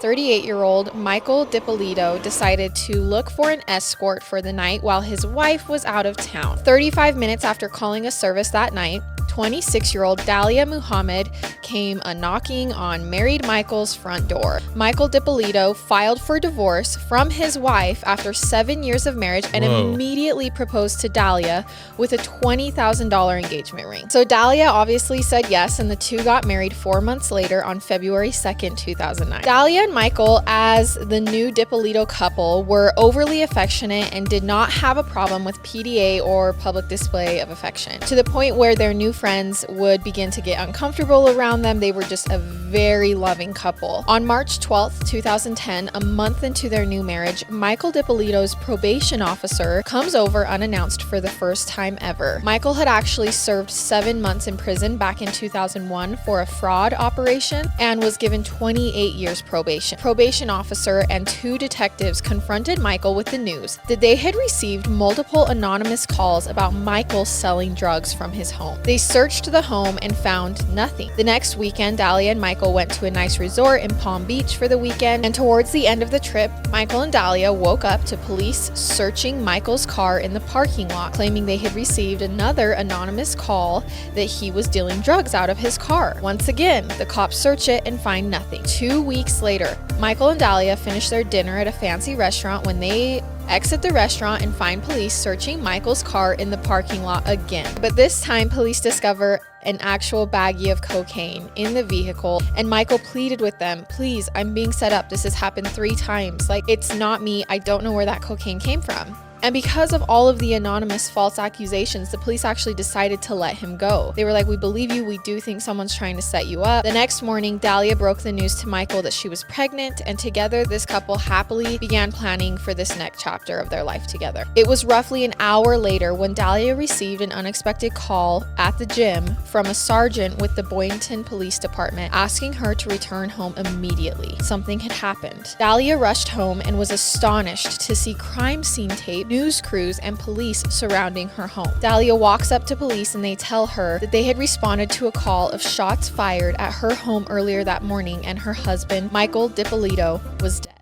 38-year-old Michael Dippolito decided to look for an escort for the night while his wife was out of town. 35 minutes after calling a service that night, 26-year-old Dalia Muhammad came knocking on married Michael's front door. Michael Dippolito filed for divorce from his wife after 7 years of marriage and immediately proposed to Dalia with a $20,000 engagement ring. So Dalia obviously said yes, and the two got married 4 months later on February 2nd, 2009. Dalia and Michael, as the new Dippolito couple, were overly affectionate and did not have a problem with PDA or public display of affection, to the point where their new friends would begin to get uncomfortable around them. They were just a very loving couple. On March 12th, 2010, a month into their new marriage, Michael Dippolito's probation officer comes over unannounced for the first time ever. Michael had actually served 7 months in prison back in 2001 for a fraud operation and was given 28 years probation. Probation officer and 2 detectives confronted Michael with the news that they had received multiple anonymous calls about Michael selling drugs from his home. They searched the home and found nothing. The next weekend, Dalia and Michael went to a nice resort in Palm Beach for the weekend, and towards the end of the trip, Michael and Dalia woke up to police searching Michael's car in the parking lot, claiming they had received another anonymous call that he was dealing drugs out of his car. Once again, the cops search it and find nothing. 2 weeks later, Michael and Dalia finish their dinner at a fancy restaurant when they exit the restaurant and find police searching Michael's car in the parking lot again. But this time, police discover an actual baggie of cocaine in the vehicle, and Michael pleaded with them, "Please, I'm being set up. This has happened 3 times. Like, it's not me. I don't know where that cocaine came from." And because of all of the anonymous false accusations, the police actually decided to let him go. They were like, "We believe you. We do think someone's trying to set you up." The next morning, Dalia broke the news to Michael that she was pregnant, and together this couple happily began planning for this next chapter of their life together. It was roughly an hour later when Dalia received an unexpected call at the gym from a sergeant with the Boynton Police Department asking her to return home immediately. Something had happened. Dalia rushed home and was astonished to see crime scene tape, news crews, and police surrounding her home. Dalia walks up to police and they tell her that they had responded to a call of shots fired at her home earlier that morning and her husband, Michael Dippolito, was dead.